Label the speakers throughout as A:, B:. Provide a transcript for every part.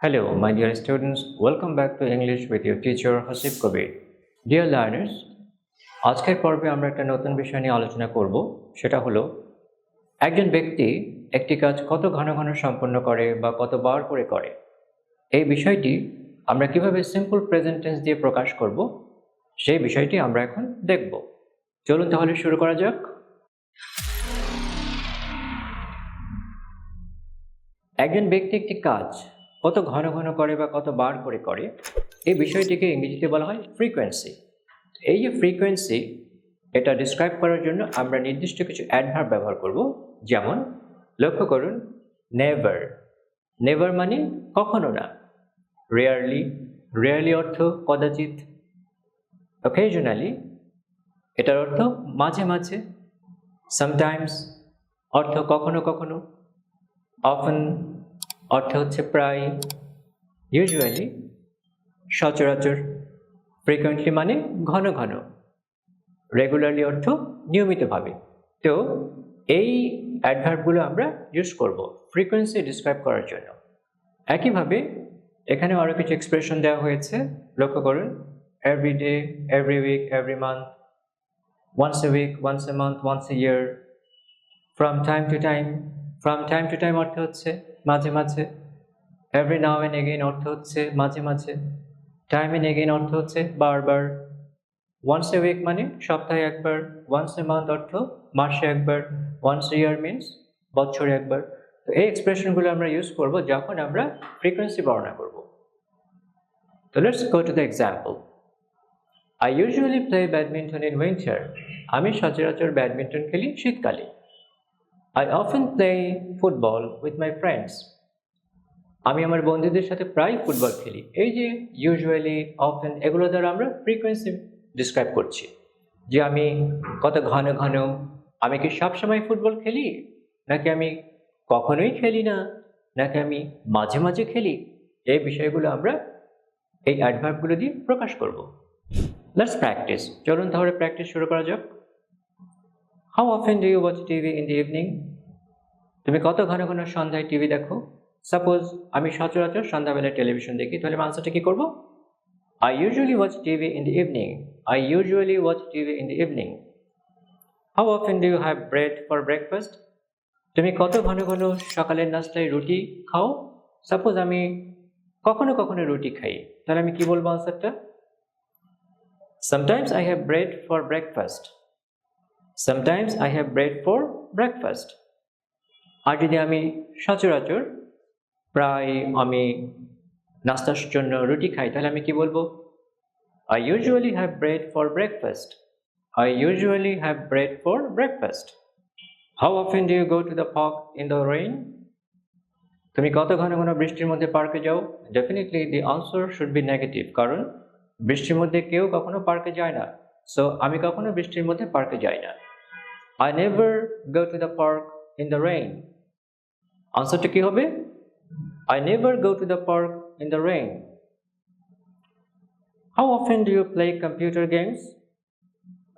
A: Hello, my dear students. Welcome back to English with your teacher Hasib Kabir. Dear learners, আজকের পর্বে আমরা একটা নতুন বিষয় নিয়ে আলোচনা করব। সেটা হলো একজন ব্যক্তি একটি কাজ কত ঘন ঘন সম্পন্ন করে বা কতবার করে করে। এই বিষয়টি আমরা কিভাবে সিম্পল প্রেজেন্ট টেন্স দিয়ে প্রকাশ করব সেই বিষয়টি আমরা এখন দেখব। চলুন তাহলে শুরু করা যাক। একজন ব্যক্তি একটি কাজ কত ঘন ঘন করে বা কতবার করে করে এই বিষয়টিকে ইংরেজিতে বলা হয় ফ্রিকোয়েন্সি। এই যে ফ্রিকোয়েন্সি, এটা ডিসক্রাইব করার জন্য আমরা নির্দিষ্ট কিছু অ্যাডভার্ব ব্যবহার করব। যেমন লক্ষ্য করুন, নেভার। নেভার মানে কখনো না। রেয়ারলি, রেয়ারলি অর্থ কদাচিৎ। অকেশনালি, এটার অর্থ মাঝে মাঝে। সামটাইমস অর্থ কখনো কখনো। অফেন অর্থ হচ্ছে প্রায়। ইউজুয়ালি সচরাচর। ফ্রিকোয়েন্টলি মানে ঘন ঘন। রেগুলারলি অর্থ নিয়মিতভাবে। তো এই অ্যাডভার্বগুলো আমরা ইউজ করব ফ্রিকোয়েন্সি ডিসক্রাইব করার জন্য। একইভাবে এখানে আরও কিছু এক্সপ্রেশন দেওয়া হয়েছে, লক্ষ্য করুন। Every day, every week, every month, once a week, once a month, once a year, from time to time. From time to time অর্থ হচ্ছে মাঝে মাঝে। এভরি নাও অ্যান্ড এগেইন অর্থ হচ্ছে মাঝে মাঝে। টাইম অ্যান্ড এগেইন অর্থ হচ্ছে বারবার। ওয়ান্স এ উইক মানে সপ্তাহে একবার। ওয়ান্স এ মান্থ অর্থ মাসে একবার। ওয়ান্স এ ইয়ার মিনস বছরে একবার। তো এই এক্সপ্রেশনগুলো আমরা ইউজ করব যখন আমরা ফ্রিকোয়েন্সি বর্ণনা করব। তো let's go to the example. I usually play badminton in winter. আমি সচরাচর ব্যাডমিন্টন খেলি শীতকালে। I often play football with my friends. আমি আমার বন্ধুদের সাথে প্রায় ফুটবল খেলি। এই যে ইউজুয়ালি, অফেন, এগুলো দ্বারা আমরা ফ্রিকোয়েন্সি ডিসক্রাইব করছি যে আমি কত ঘন ঘন। আমি কি সবসময় ফুটবল খেলি, নাকি আমি কখনোই খেলি না, নাকি আমি মাঝে মাঝে খেলি, এই বিষয়গুলো আমরা এই অ্যাডভার্বগুলো দিয়ে প্রকাশ করব। Let's practice. চলুন তাহলে প্র্যাকটিস শুরু করা যাক। How often do you watch TV in the evening? তুমি কত ঘন ঘন সন্ধ্যায় টিভি দেখো? সাপোজ আমি সচরাচর সন্ধ্যাবেলায় টেলিভিশন দেখি, তাহলে আমি আনসারটা কি করব? I usually watch TV in the evening. I usually watch TV in the evening. How often do you have bread for breakfast? তুমি কত ঘন ঘন সকালের নাস্তায় রুটি খাও? সাপোজ আমি কখনো কখনো রুটি খাই, তাহলে আমি কি বলবো আনসারটা? Sometimes I have bread for breakfast. Sometimes I have bread for breakfast. আর যদি আমি সচরাচর প্রায় আমি নাস্তার জন্য রুটি খাই, তাহলে আমি কি বলবো? I usually have bread for breakfast. I usually have bread for breakfast. How often do you go to the park in the rain? তুমি কত ঘন ঘন বৃষ্টির মধ্যে পার্কে যাও? Definitely the answer should be negative, কারণ বৃষ্টির মধ্যে কেউ কখনো পার্কে যায় না। সো আমি কখনো বৃষ্টির মধ্যে পার্কে যাই না। I never go to the park in the rain. আনসারটা কি হবে? I never go to the park in the rain. How often do you play computer games?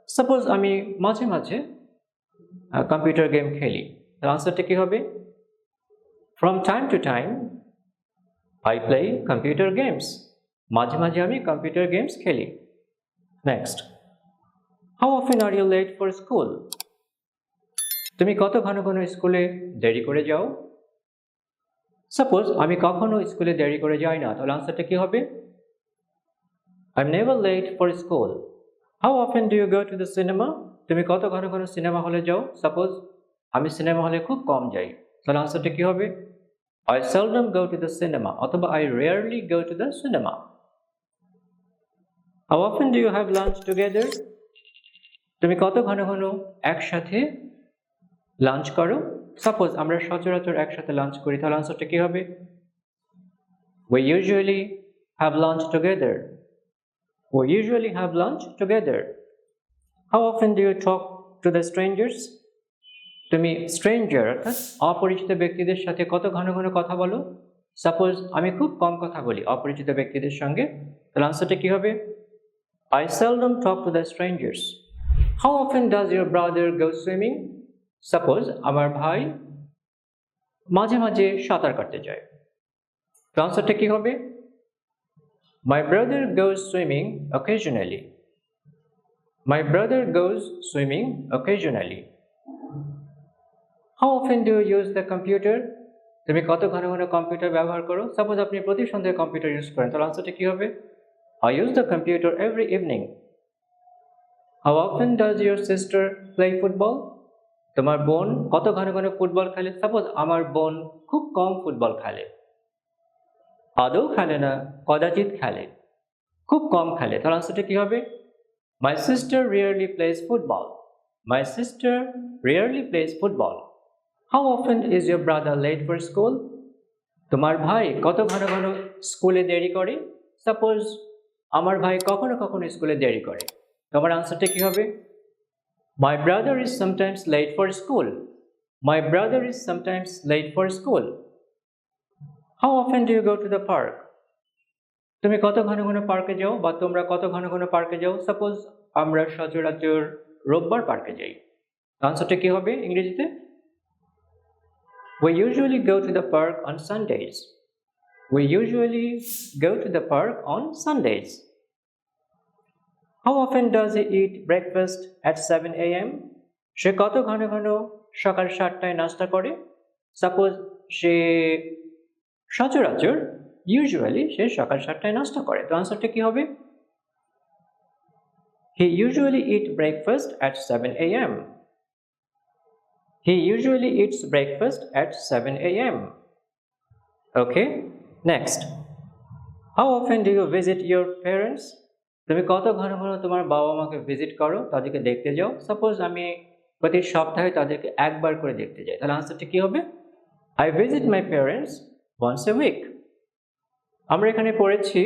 A: Suppose আমি মাঝে মাঝে কম্পিউটার গেম খেলি, তার আনসারটা কি হবে? From time to time I play computer games. মাঝে মাঝে আমি কম্পিউটার গেমস খেলি। Next, How often are you late for school? তুমি কত ঘন ঘন স্কুলে দেরি করে যাও? সাপোজ আমি কখনো স্কুলে দেরি করে যাই না, তাহলে আনসারটা কি হবে? I'm never late for school. How often do you go to the cinema? তুমি কত ঘন ঘন সিনেমা হলে যাও? সাপোজ আমি সিনেমা হলে খুব কম যাই, তাহলে আনসারটা কি হবে? I seldom go to the cinema অথবা I rarely go to the cinema. How often do you have lunch together? তুমি কত ঘন ঘন একসাথে লাঞ্চ করো? সাপোজ আমরা সচরাচর একসাথে লাঞ্চ করি, তাহলে আনসারটা কি হবে? We usually have lunch together. We usually have lunch together. How often do you talk to the strangers? তুমি স্ট্রেঞ্জার অর্থাৎ অপরিচিত ব্যক্তিদের সাথে কত ঘন ঘন কথা বলো? সাপোজ আমি খুব কম কথা বলি অপরিচিত ব্যক্তিদের সঙ্গে, তাহলে আনসারটা কি হবে? I seldom talk to the strangers. How often does your brother go swimming? Suppose আমার ভাই মাঝে মাঝে সাঁতার কাটতে যায়। তো আনসারটা কি হবে? My brother goes swimming occasionally. My brother goes swimming occasionally. How often do you use the computer? তুমি কত ঘন ঘন কম্পিউটার ব্যবহার করো? সাপোজ আপনি প্রতি সন্ধ্যায় কম্পিউটার ইউজ করেন, তাহলে আনসারটা কি হবে? I use the computer every evening. How often does your sister play football? তোমার বোন কত ঘন ঘন ফুটবল খেলে? সাপোজ আমার বোন খুব কম ফুটবল খেলে, আদৌ খেলে না, কদাচিৎ খেলে, খুব কম খেলে, তাহলে আনসারটা কি হবে? My sister rarely plays football. My sister rarely plays football. How often is your brother late for school? তোমার ভাই কত ঘন ঘন স্কুলে দেরি করে? সাপোজ আমার ভাই কখনো কখনো স্কুলে দেরি করে, তোমার আনসারটা কি হবে? My brother is sometimes late for school. My brother is sometimes late for school. How often do you go to the park? তুমি কত ঘন ঘন পার্কে যাও, বা তোমরা কত ঘন ঘন পার্কে যাও? সাপোজ আমরা সচরাচর রোববার পার্কে যাই, আনসারটা কি হবে ইংরেজিতে? We usually go to the park on Sundays. We usually go to the park on Sundays. How often does he eat breakfast at 7 a.m.? সে কত ঘন ঘন সকাল 7টায় নাস্তা করে? সাপোজ সে সচরাচর ইউজুয়ালি সে সকাল 7টায় নাস্তা করে, তো আনসারটা কি হবে? He usually eat breakfast at 7 a.m. He usually eats breakfast at 7 a.m. Okay, next. How often do you visit your parents? তুমি কত ঘন ঘন তোমার বাবা মাকে ভিজিট করো, তাদেরকে দেখতে যাও? সাপোজ আমি প্রতি সপ্তাহে তাদেরকে একবার করে দেখতে যাই, তাহলে আনসারটা কি হবে? I visit my parents once a week. আমরা এখানে পড়েছি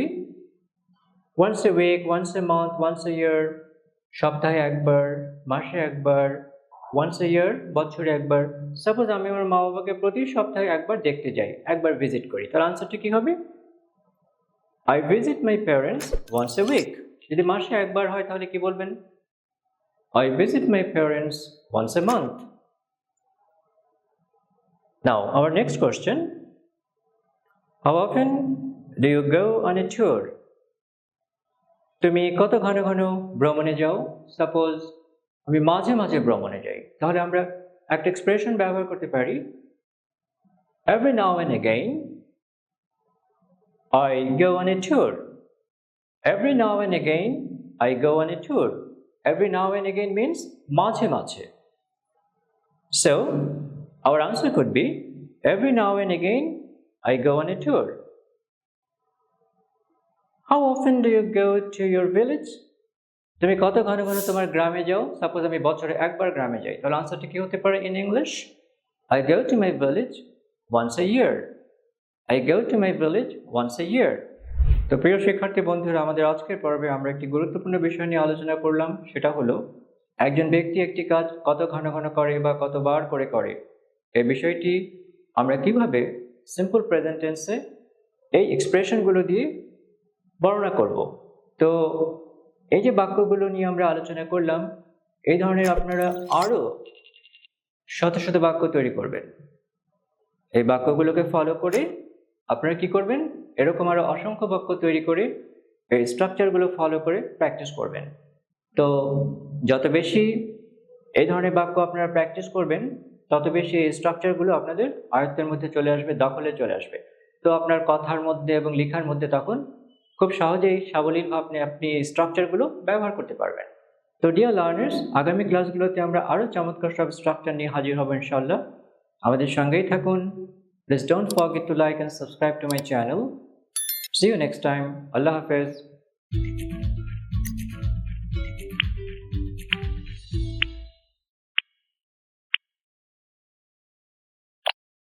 A: once a week, once a month, once a year, সপ্তাহে একবার, মাসে একবার, once a year, বছরে একবার। সাপোজ আমি আমার মা বাবাকে প্রতি সপ্তাহে একবার দেখতে যাই, একবার ভিজিট করি, তাহলে আনসারটা কি হবে? I visit my parents once a week. যদি মাসে একবার হয় তাহলে কি বলবেন? I visit my parents once a month. Now, our next question. How often do you go on a tour? তুমি কত ঘন ঘন ভ্রমণে যাও? সাপোজ আমি মাঝে মাঝে ভ্রমণে যাই, তাহলে আমরা একটা এক্সপ্রেশন ব্যবহার করতে পারি, every now and again I go on a tour. Every now and again I go on a tour. Every now and again means মাঝে মাঝে. So our answer could be every now and again I go on a tour. How often do you go to your village? তুমি কত ঘন ঘন তোমার গ্রামে যাও? Suppose আমি বছরে একবার গ্রামে যাই, তাহলে আনসারটা কি হতে পারে in English? I go to my village once a year. I go to my village once a year. তো প্রিয় শিক্ষার্থী বন্ধুরা, আমাদের আজকের পর্বে আমরা একটি গুরুত্বপূর্ণ বিষয় নিয়ে আলোচনা করলাম, সেটা হলো একজন ব্যক্তি একটি কাজ কত ঘন ঘন করে বা কতবার করে করে। এই বিষয়টি আমরা কিভাবে সিম্পল প্রেজেন্ট টেন্সে এই এক্সপ্রেশনগুলো দিয়ে বর্ণনা করব। তো এই যে বাক্যগুলো নিয়ে আমরা আলোচনা করলাম, এই ধরনের আপনারা আরও শত শত বাক্য তৈরি করবেন। এই বাক্যগুলোকে ফলো করে আপনারা কি করবেন? এরকম আরও অসংখ্য বাক্য তৈরি করে এই স্ট্রাকচারগুলো ফলো করে প্র্যাকটিস করবেন। তো যত বেশি এই ধরনের বাক্য আপনারা প্র্যাকটিস করবেন, তত বেশি এই স্ট্রাকচারগুলো আপনাদের আয়ত্তের মধ্যে চলে আসবে, দখলে চলে আসবে। তো আপনার কথার মধ্যে এবং লেখার মধ্যে তখন খুব সহজেই সাবলীলভাবে আপনি স্ট্রাকচারগুলো ব্যবহার করতে পারবেন। তো ডিয়ার লার্নার্স, আগামী ক্লাসগুলোতে আমরা আরও চমৎকার সব স্ট্রাকচার নিয়ে হাজির হব ইনশাআল্লাহ। আমাদের সঙ্গেই থাকুন। Please don't forget to like and subscribe to my channel. See you next time. Allah Hafiz.